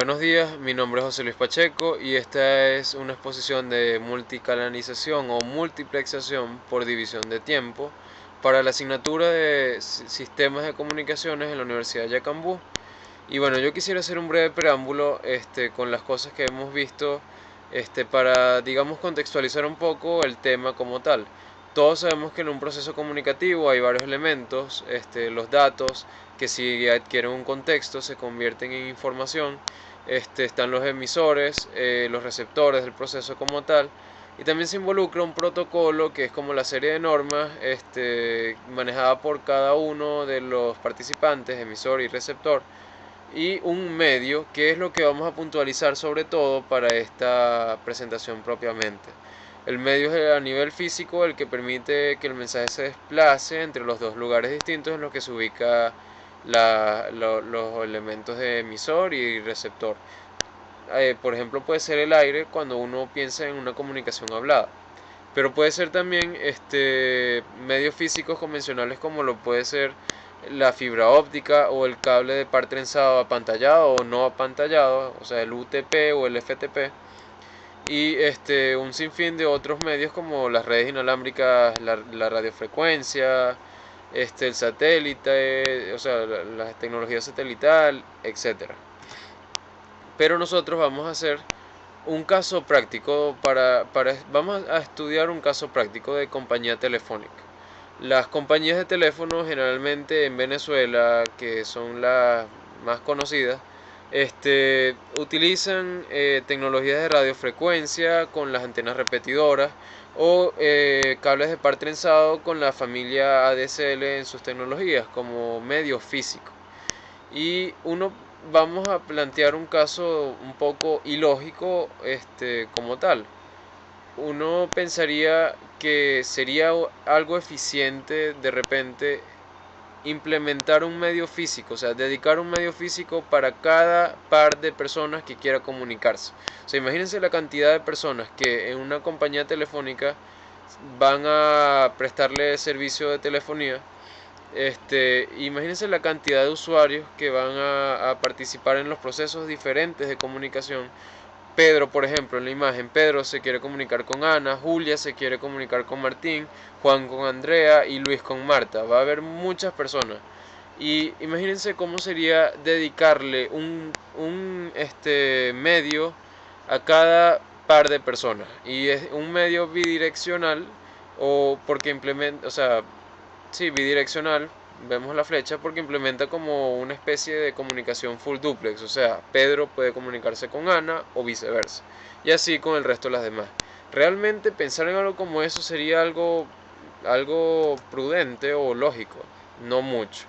Buenos días, mi nombre es José Luis Pacheco y esta es una exposición de multicanalización o multiplexación por división de tiempo para la asignatura de Sistemas de Comunicaciones en la Universidad de Yacambú. Y bueno, yo quisiera hacer un breve preámbulo con las cosas que hemos visto para, digamos, contextualizar un poco el tema como tal. Todos sabemos que en un proceso comunicativo hay varios elementos, los datos que si adquieren un contexto se convierten en información, están los emisores, los receptores del proceso como tal, y también se involucra un protocolo que es como la serie de normas manejada por cada uno de los participantes, emisor y receptor, y un medio, que es lo que vamos a puntualizar sobre todo para esta presentación propiamente. El medio es a nivel físico el que permite que el mensaje se desplace entre los dos lugares distintos en los que se ubica los elementos de emisor y receptor. Por ejemplo, puede ser el aire cuando uno piensa en una comunicación hablada, pero puede ser también medios físicos convencionales como lo puede ser la fibra óptica o el cable de par trenzado apantallado o no apantallado, o sea el UTP o el FTP, y un sinfín de otros medios como las redes inalámbricas, la radiofrecuencia, el satélite, o sea la tecnología satelital, etcétera. Pero nosotros vamos a hacer un caso práctico vamos a estudiar un caso práctico de compañía telefónica. Las compañías de teléfono generalmente en Venezuela, que son las más conocidas, utilizan tecnologías de radiofrecuencia con las antenas repetidoras o cables de par trenzado con la familia ADSL en sus tecnologías como medio físico. Y vamos a plantear un caso un poco ilógico como tal. Uno pensaría que sería algo eficiente de repente implementar un medio físico, o sea, dedicar un medio físico para cada par de personas que quiera comunicarse. O sea, imagínense la cantidad de personas que en una compañía telefónica van a prestarle servicio de telefonía. Imagínense la cantidad de usuarios que van a participar en los procesos diferentes de comunicación. Pedro, por ejemplo, en la imagen, Pedro se quiere comunicar con Ana, Julia se quiere comunicar con Martín, Juan con Andrea y Luis con Marta. Va a haber muchas personas. Y imagínense cómo sería dedicarle un medio a cada par de personas. Y es un medio bidireccional o porque implementa, o sea, sí, bidireccional, vemos la flecha porque implementa como una especie de comunicación full duplex, o sea, Pedro puede comunicarse con Ana o viceversa, y así con el resto de las demás. Realmente pensar en algo como eso sería algo prudente o lógico, no mucho,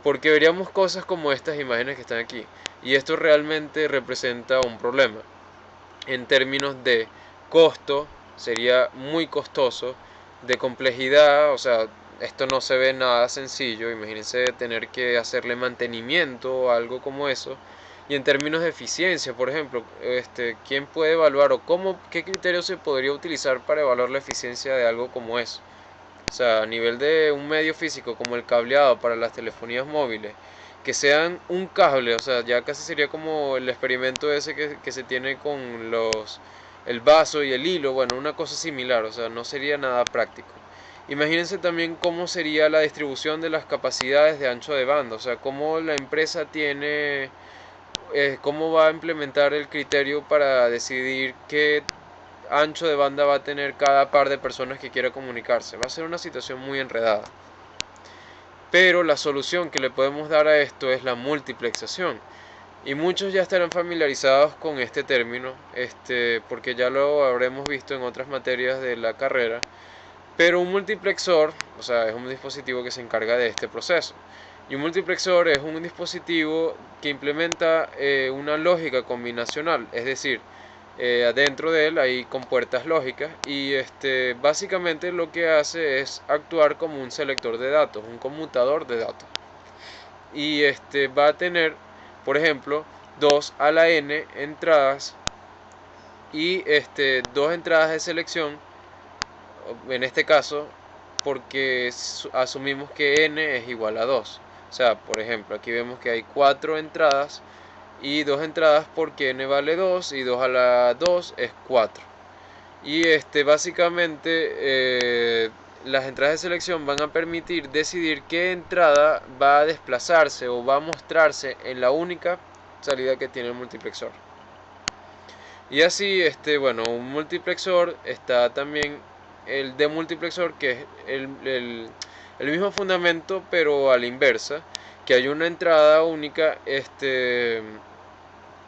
porque veríamos cosas como estas imágenes que están aquí, y esto realmente representa un problema. En términos de costo, sería muy costoso, de complejidad, o sea, esto no se ve nada sencillo, imagínense tener que hacerle mantenimiento o algo como eso. Y en términos de eficiencia, por ejemplo, ¿quién puede evaluar o qué criterio se podría utilizar para evaluar la eficiencia de algo como eso? O sea, a nivel de un medio físico como el cableado para las telefonías móviles, que sean un cable, o sea, ya casi sería como el experimento ese que se tiene con el vaso y el hilo, bueno, una cosa similar, o sea, no sería nada práctico. Imagínense también cómo sería la distribución de las capacidades de ancho de banda, o sea, cómo la empresa cómo va a implementar el criterio para decidir qué ancho de banda va a tener cada par de personas que quiera comunicarse. Va a ser una situación muy enredada. Pero la solución que le podemos dar a esto es la multiplexación. Y muchos ya estarán familiarizados con este término, porque ya lo habremos visto en otras materias de la carrera. Pero un multiplexor, o sea, es un dispositivo que se encarga de este proceso. Y un multiplexor es un dispositivo que implementa una lógica combinacional, es decir, adentro de él hay compuertas lógicas y básicamente lo que hace es actuar como un selector de datos, un conmutador de datos. Y va a tener, por ejemplo, 2 a la n entradas y dos entradas de selección, en este caso, porque asumimos que n es igual a 2. O sea, por ejemplo, aquí vemos que hay 4 entradas y dos entradas porque n vale 2 y 2 a la 2 es 4. Y básicamente las entradas de selección van a permitir decidir qué entrada va a desplazarse o va a mostrarse en la única salida que tiene el multiplexor. Y así, bueno, un multiplexor está también el demultiplexor, que es el mismo fundamento pero a la inversa, que hay una entrada única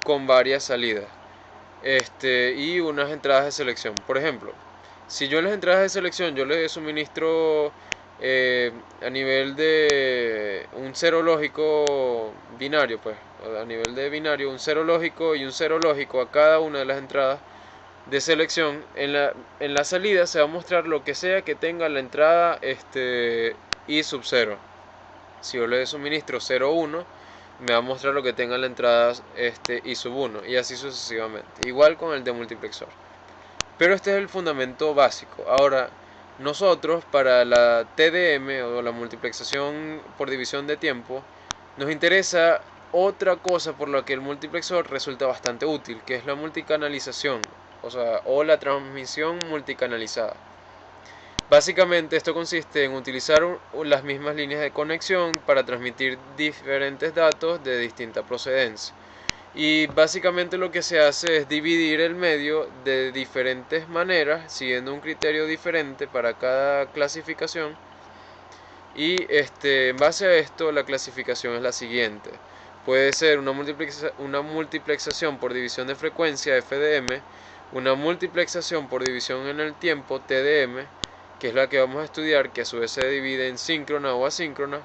con varias salidas y unas entradas de selección. Por ejemplo, si yo en las entradas de selección yo les suministro a nivel de un cero lógico binario, pues a nivel de binario un cero lógico y un cero lógico a cada una de las entradas de selección, en la salida se va a mostrar lo que sea que tenga la entrada i sub 0. Si yo le suministro 0, 1, me va a mostrar lo que tenga la entrada i sub 1 y así sucesivamente. Igual con el demultiplexor. Pero este es el fundamento básico. Ahora, nosotros para la TDM o la multiplexación por división de tiempo, nos interesa otra cosa por la que el multiplexor resulta bastante útil, que es la multicanalización, o la transmisión multicanalizada. Básicamente esto consiste en utilizar las mismas líneas de conexión para transmitir diferentes datos de distinta procedencia. Y básicamente lo que se hace es dividir el medio de diferentes maneras, siguiendo un criterio diferente para cada clasificación. Y en base a esto la clasificación es la siguiente. Puede ser una multiplexación por división de frecuencia, FDM, una multiplexación por división en el tiempo, TDM, que es la que vamos a estudiar, que a su vez se divide en síncrona o asíncrona,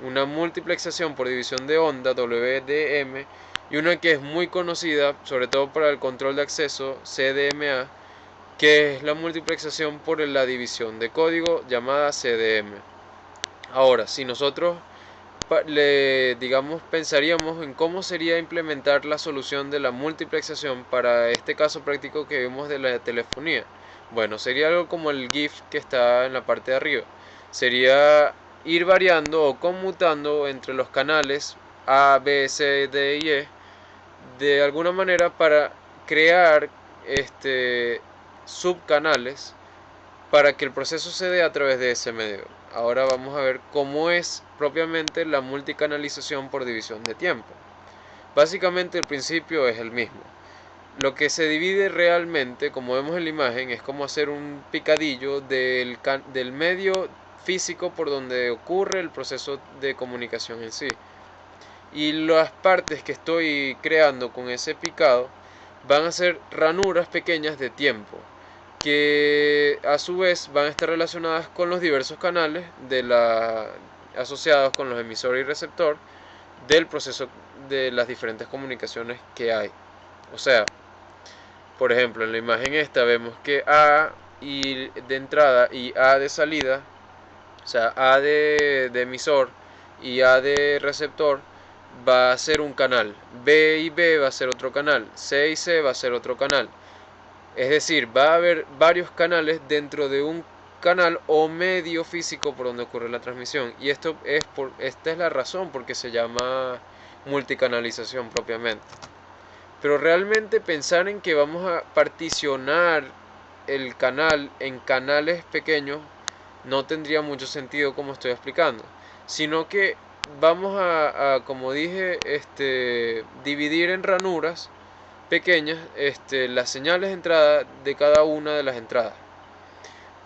una multiplexación por división de onda, WDM, y una que es muy conocida, sobre todo para el control de acceso, CDMA, que es la multiplexación por la división de código llamada CDM. Ahora, si nosotros pensaríamos en cómo sería implementar la solución de la multiplexación para este caso práctico que vimos de la telefonía. Bueno, sería algo como el GIF que está en la parte de arriba. Sería ir variando o conmutando entre los canales A, B, C, D y E de alguna manera para crear subcanales para que el proceso se dé a través de ese medio. Ahora vamos a ver cómo es propiamente la multicanalización por división de tiempo. Básicamente el principio es el mismo. Lo que se divide realmente, como vemos en la imagen, es como hacer un picadillo del medio físico por donde ocurre el proceso de comunicación en sí. Y las partes que estoy creando con ese picado van a ser ranuras pequeñas de tiempo, que a su vez van a estar relacionadas con los diversos canales asociados con los emisor y receptor del proceso de las diferentes comunicaciones que hay. O sea, por ejemplo, en la imagen esta vemos que A de entrada y A de salida, o sea, A de emisor y A de receptor, va a ser un canal, B y B va a ser otro canal, C y C va a ser otro canal. Es decir, va a haber varios canales dentro de un canal o medio físico por donde ocurre la transmisión. Y esta es la razón por qué se llama multicanalización propiamente. Pero realmente pensar en que vamos a particionar el canal en canales pequeños no tendría mucho sentido como estoy explicando, sino que vamos como dije, dividir en ranuras pequeñas las señales de entrada de cada una de las entradas.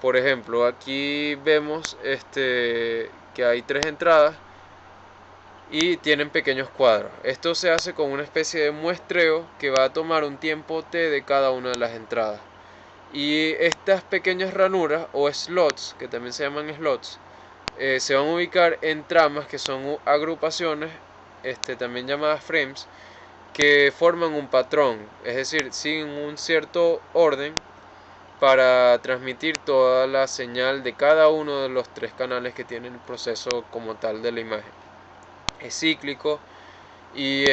Por ejemplo, aquí vemos que hay tres entradas y tienen pequeños cuadros. Esto se hace con una especie de muestreo que va a tomar un tiempo t de cada una de las entradas. Y estas pequeñas ranuras o slots, que también se llaman slots, se van a ubicar en tramas que son agrupaciones, también llamadas frames, que forman un patrón, es decir, siguen un cierto orden para transmitir toda la señal de cada uno de los tres canales que tiene el proceso como tal de la imagen. Es cíclico y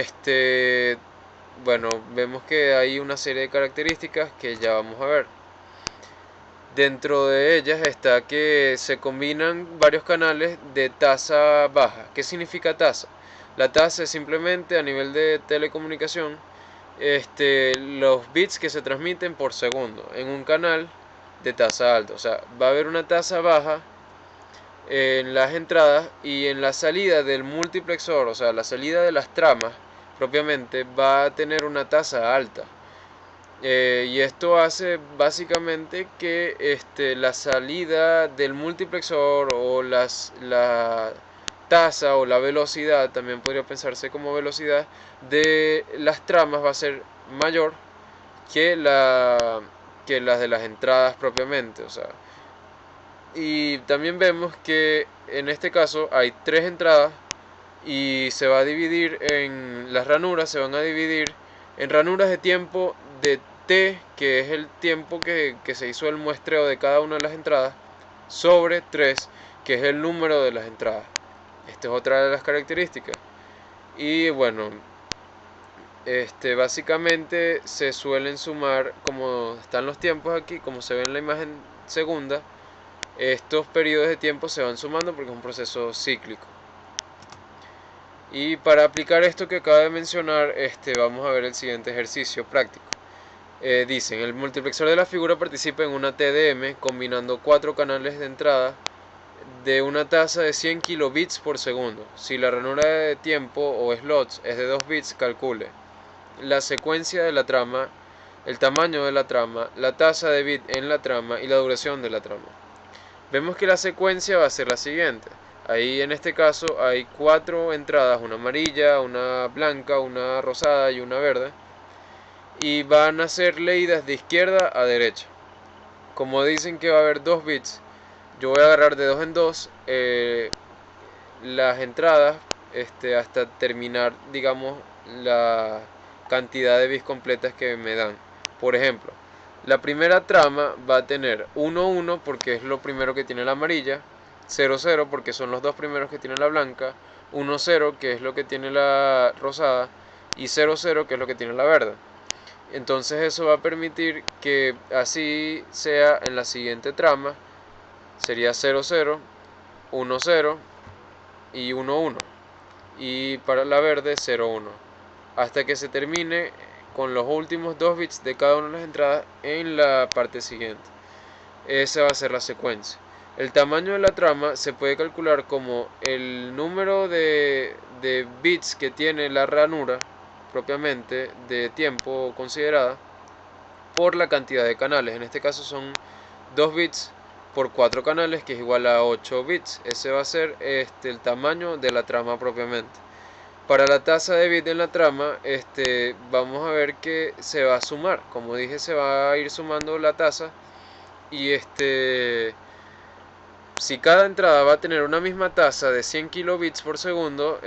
bueno, vemos que hay una serie de características que ya vamos a ver. Dentro de ellas está que se combinan varios canales de tasa baja. ¿Qué significa tasa? La tasa es simplemente a nivel de telecomunicación los bits que se transmiten por segundo en un canal de tasa alta. O sea, va a haber una tasa baja en las entradas y en la salida del multiplexor, o sea, la salida de las tramas propiamente va a tener una tasa alta. Y esto hace básicamente que la salida del multiplexor o la tasa o la velocidad, también podría pensarse como velocidad, de las tramas va a ser mayor que, que las de las entradas propiamente. O sea, y también vemos que en este caso hay tres entradas y se va a dividir en las ranuras, se van a dividir en ranuras de tiempo de T, que es el tiempo que se hizo el muestreo de cada una de las entradas, sobre 3, que es el número de las entradas. Esta es otra de las características. Y bueno, básicamente se suelen sumar, como están los tiempos aquí, como se ve en la imagen segunda, estos periodos de tiempo se van sumando porque es un proceso cíclico. Y para aplicar esto que acabo de mencionar, vamos a ver el siguiente ejercicio práctico. Dicen, el multiplexor de la figura participa en una TDM combinando 4 canales de entrada de una tasa de 100 kilobits por segundo. Si la ranura de tiempo o slots es de 2 bits, calcule la secuencia de la trama, el tamaño de la trama, la tasa de bit en la trama y la duración de la trama. Vemos que la secuencia va a ser la siguiente. Ahí en este caso hay 4 entradas, una amarilla, una blanca, una rosada y una verde. Y van a ser leídas de izquierda a derecha. Como dicen que va a haber 2 bits, yo voy a agarrar de 2 en 2 las entradas hasta terminar, digamos, la cantidad de bits completas que me dan. Por ejemplo, la primera trama va a tener 1, 1 porque es lo primero que tiene la amarilla, 0, 0 porque son los dos primeros que tiene la blanca, 1, 0 que es lo que tiene la rosada y 0, 0 que es lo que tiene la verde. Entonces eso va a permitir que así sea en la siguiente trama, sería 0, 0, 1, 0 y 1, 1. Y para la verde 0, 1. Hasta que se termine con los últimos 2 bits de cada una de las entradas en la parte siguiente. Esa va a ser la secuencia. El tamaño de la trama se puede calcular como el número de bits que tiene la ranura propiamente de tiempo considerada por la cantidad de canales. En este caso son 2 bits por 4 canales, que es igual a 8 bits. Ese va a ser el tamaño de la trama propiamente. Para la tasa de bit en la trama, vamos a ver que se va a sumar. Como dije, se va a ir sumando la tasa. Y si cada entrada va a tener una misma tasa de 100 kilobits por segundo,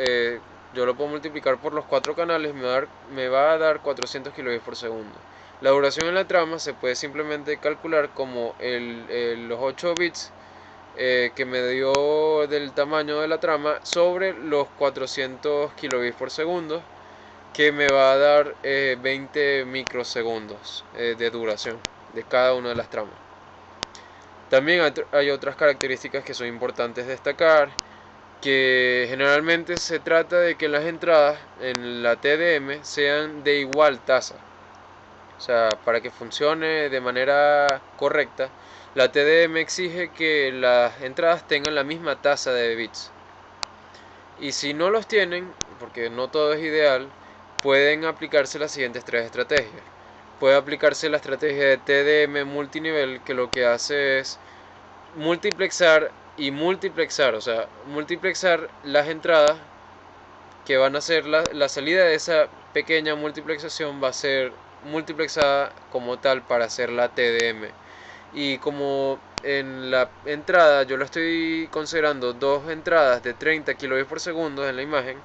yo lo puedo multiplicar por los 4 canales, me va a dar 400 kilobits por segundo. La duración en la trama se puede simplemente calcular como los 8 bits que me dio del tamaño de la trama sobre los 400 kilobits por segundo, que me va a dar 20 microsegundos de duración de cada una de las tramas. También hay otras características que son importantes destacar, que generalmente se trata de que las entradas en la TDM sean de igual tasa. O sea, para que funcione de manera correcta, la TDM exige que las entradas tengan la misma tasa de bits. Y si no los tienen, porque no todo es ideal, pueden aplicarse las siguientes tres estrategias. Puede aplicarse la estrategia de TDM multinivel, que lo que hace es multiplexar y multiplexar, o sea, multiplexar las entradas que van a ser la salida de esa pequeña multiplexación va a ser multiplexada como tal para hacer la TDM. Y como en la entrada yo lo estoy considerando dos entradas de 30 kilobits por segundo en la imagen,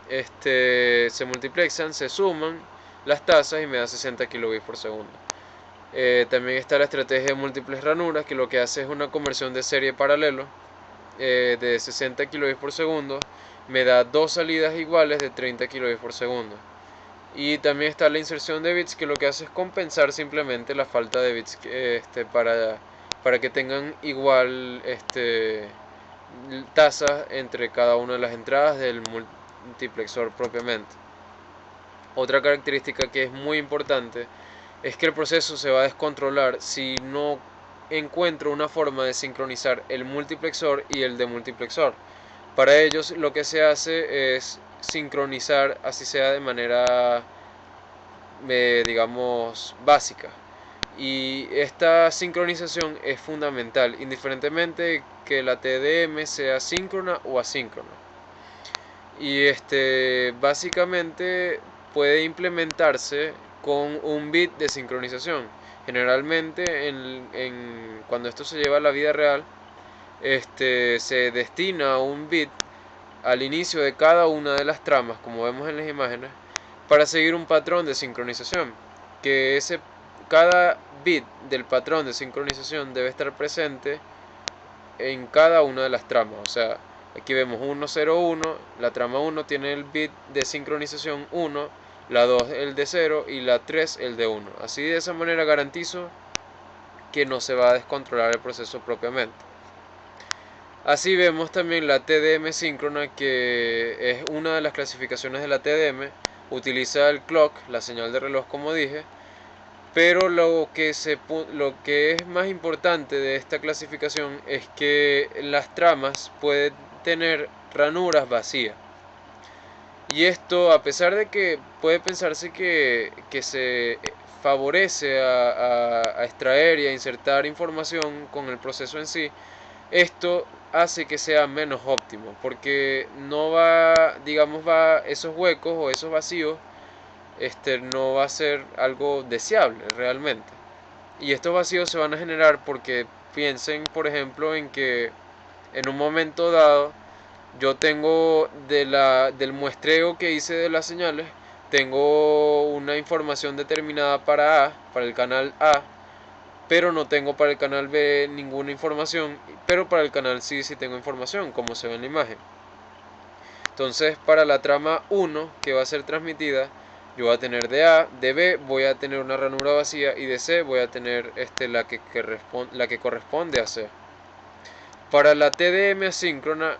se multiplexan, se suman las tasas y me da 60 kilobits por segundo. También está la estrategia de múltiples ranuras, que lo que hace es una conversión de serie paralelo de 60 kilobits por segundo, me da dos salidas iguales de 30 kilobits por segundo. Y también está la inserción de bits, que lo que hace es compensar simplemente la falta de bits para que tengan igual tasa entre cada una de las entradas multiplexor propiamente. Otra característica que es muy importante es que el proceso se va a descontrolar si no encuentro una forma de sincronizar el multiplexor y el demultiplexor. Para ellos lo que se hace es sincronizar, así sea de manera, digamos, básica. Y esta sincronización es fundamental, indiferentemente que la TDM sea síncrona o asíncrona. Y básicamente puede implementarse con un bit de sincronización. Generalmente cuando esto se lleva a la vida real, se destina un bit al inicio de cada una de las tramas, como vemos en las imágenes, para seguir un patrón de sincronización, que cada bit del patrón de sincronización debe estar presente en cada una de las tramas. O sea, aquí vemos 1, 0, 1, la trama 1 tiene el bit de sincronización 1, la 2 el de 0 y la 3 el de 1. Así de esa manera garantizo que no se va a descontrolar el proceso propiamente. Así vemos también la TDM síncrona, que es una de las clasificaciones de la TDM. Utiliza el clock, la señal de reloj como dije, pero lo que es más importante de esta clasificación es que las tramas pueden tener ranuras vacías. Y esto, a pesar de que puede pensarse que se favorece a extraer y a insertar información con el proceso en sí, esto hace que sea menos óptimo, porque no va, digamos, esos huecos o esos vacíos, no va a ser algo deseable realmente. Y estos vacíos se van a generar porque piensen, por ejemplo, en que en un momento dado yo tengo del muestreo que hice de las señales, tengo una información determinada para el canal A, pero no tengo para el canal B ninguna información, pero para el canal C sí tengo información, como se ve en la imagen. Entonces, para la trama 1 que va a ser transmitida, yo voy a tener de A, de B voy a tener una ranura vacía y de C voy a tener la que corresponde a C. Para la TDM asíncrona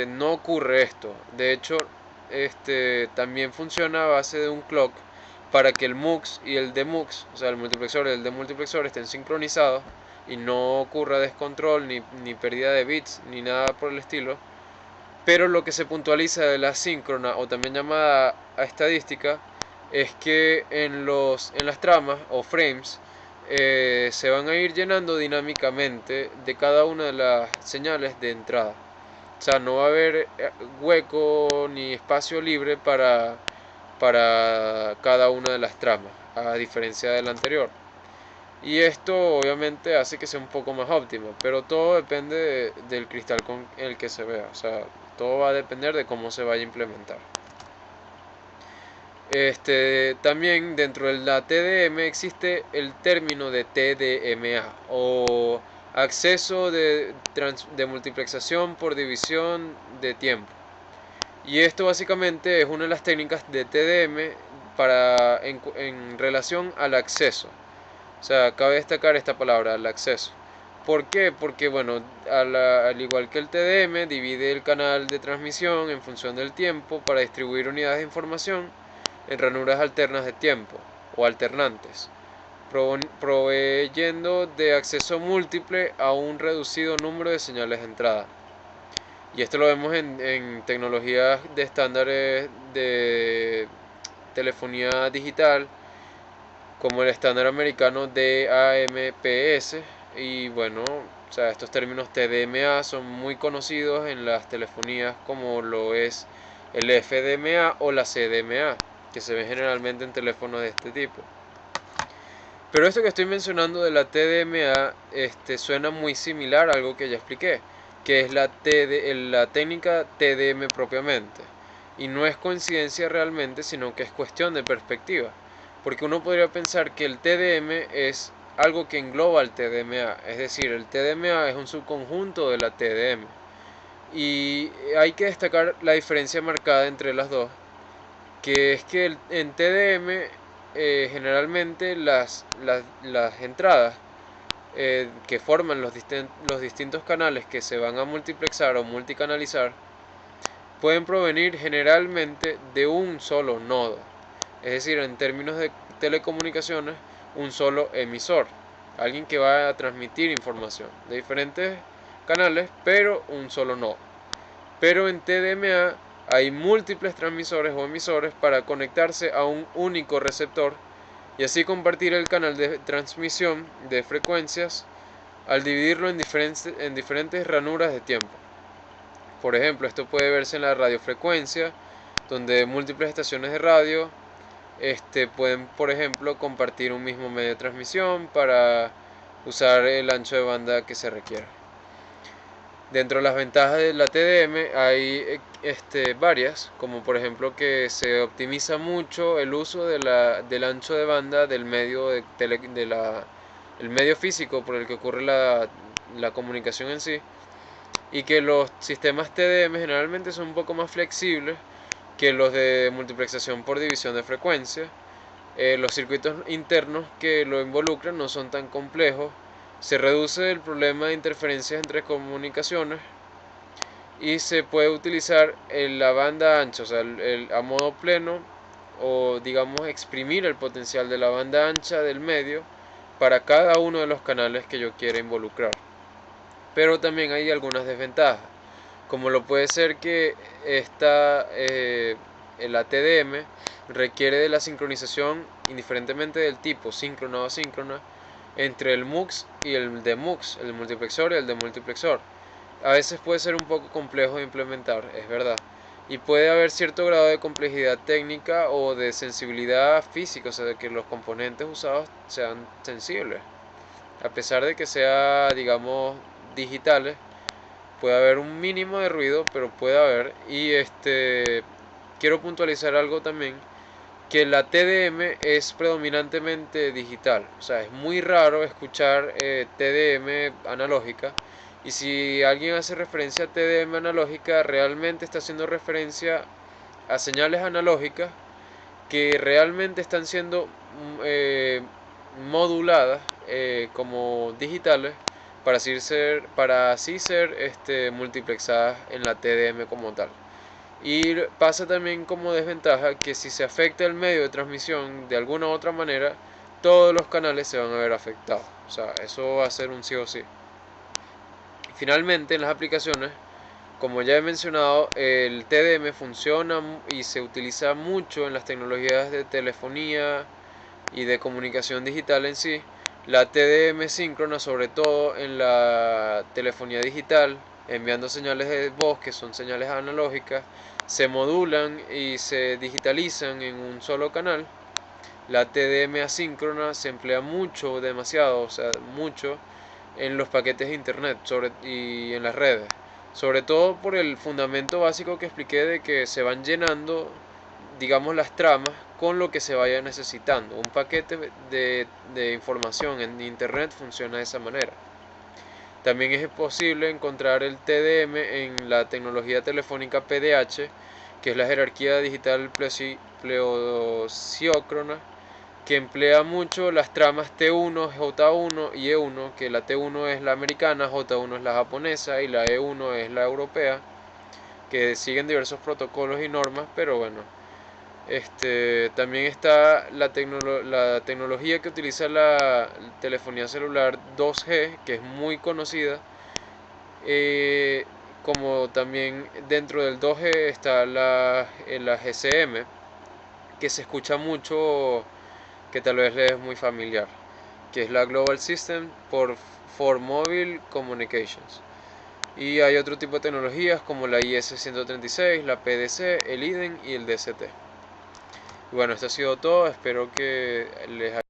no ocurre esto. De hecho, también funciona a base de un clock para que el MUX y el demux, o sea, el multiplexor y el demultiplexor estén sincronizados y no ocurra descontrol ni pérdida de bits ni nada por el estilo. Pero lo que se puntualiza de la síncrona, o también llamada a estadística, es que en las tramas o frames se van a ir llenando dinámicamente de cada una de las señales de entrada. O sea, no va a haber hueco ni espacio libre para cada una de las tramas, a diferencia del anterior. Y esto obviamente hace que sea un poco más óptimo, pero todo depende del cristal con el que se vea. O sea, todo va a depender de cómo se vaya a implementar. También dentro de la TDM existe el término de TDMA o acceso de multiplexación por división de tiempo. Y esto básicamente es una de las técnicas de TDM en relación al acceso. O sea, cabe destacar esta palabra, el acceso. ¿Por qué? Porque, bueno, al igual que el TDM, divide el canal de transmisión en función del tiempo para distribuir unidades de información en ranuras alternas de tiempo o alternantes, proveyendo de acceso múltiple a un reducido número de señales de entrada. Y esto lo vemos en tecnologías de estándares de telefonía digital, como el estándar americano DAMPS. Y bueno, o sea, estos términos TDMA son muy conocidos en las telefonías, como lo es el FDMA o la CDMA, que se ven generalmente en teléfonos de este tipo. Pero esto que estoy mencionando de la TDMA suena muy similar a algo que ya expliqué, que es la técnica TDM propiamente. Y no es coincidencia realmente, sino que es cuestión de perspectiva. Porque uno podría pensar que el TDM es algo que engloba al TDMA, es decir, el TDMA es un subconjunto de la TDM. Y hay que destacar la diferencia marcada entre las dos, que es que en TDM generalmente las entradas que forman los distintos canales que se van a multiplexar o multicanalizar pueden provenir generalmente de un solo nodo, es decir, en términos de telecomunicaciones, un solo emisor, alguien que va a transmitir información de diferentes canales, pero un solo nodo. Pero en TDMA hay múltiples transmisores o emisores para conectarse a un único receptor y así compartir el canal de transmisión de frecuencias al dividirlo en diferentes ranuras de tiempo. Por ejemplo, esto puede verse en la radiofrecuencia, donde múltiples estaciones de radio pueden, por ejemplo, compartir un mismo medio de transmisión para usar el ancho de banda que se requiera. Dentro de las ventajas de la TDM hay varias, como por ejemplo que se optimiza mucho el uso del ancho de banda del medio, el medio físico por el que ocurre la comunicación en sí, y que los sistemas TDM generalmente son un poco más flexibles que los de multiplexación por división de frecuencia. Los circuitos internos que lo involucran no son tan complejos, se reduce el problema de interferencias entre comunicaciones y se puede utilizar la banda ancha, o sea, a modo pleno, o digamos exprimir el potencial de la banda ancha del medio para cada uno de los canales que yo quiera involucrar. Pero también hay algunas desventajas, como lo puede ser que el ATDM requiere de la sincronización, indiferentemente del tipo síncrona o asíncrona, entre el MUX y el DMUX, el multiplexor y el demultiplexor. A veces puede ser un poco complejo de implementar, es verdad, y puede haber cierto grado de complejidad técnica o de sensibilidad física, o sea, de que los componentes usados sean sensibles. A pesar de que sea, digamos, digitales, puede haber un mínimo de ruido, pero puede haber. Y quiero puntualizar algo también, que la TDM es predominantemente digital, o sea, es muy raro escuchar TDM analógica, y si alguien hace referencia a TDM analógica, realmente está haciendo referencia a señales analógicas que realmente están siendo moduladas como digitales para así ser multiplexadas en la TDM como tal. Y pasa también como desventaja que si se afecta el medio de transmisión de alguna u otra manera, todos los canales se van a ver afectados. O sea, eso va a ser un sí o sí. Finalmente, en las aplicaciones, como ya he mencionado, el TDM funciona y se utiliza mucho en las tecnologías de telefonía y de comunicación digital en sí. La TDM síncrona, sobre todo en la telefonía digital, enviando señales de voz que son señales analógicas, se modulan y se digitalizan en un solo canal. La TDM asíncrona se emplea mucho, demasiado, o sea, mucho en los paquetes de internet y en las redes, sobre todo por el fundamento básico que expliqué de que se van llenando, digamos, las tramas con lo que se vaya necesitando. Un paquete de información en internet funciona de esa manera. También es posible encontrar el TDM en la tecnología telefónica PDH, que es la jerarquía digital pleosiócrona, que emplea mucho las tramas T1, J1 y E1, que la T1 es la americana, J1 es la japonesa y la E1 es la europea, que siguen diversos protocolos y normas, pero bueno. También está la tecnología que utiliza la telefonía celular 2G, que es muy conocida, como también dentro del 2G está la GSM, que se escucha mucho, que tal vez le es muy familiar, que es la Global System for Mobile Communications. Y hay otro tipo de tecnologías como la IS-136, la PDC, el IDEN y el DCT. Y bueno, esto ha sido todo, espero que les haya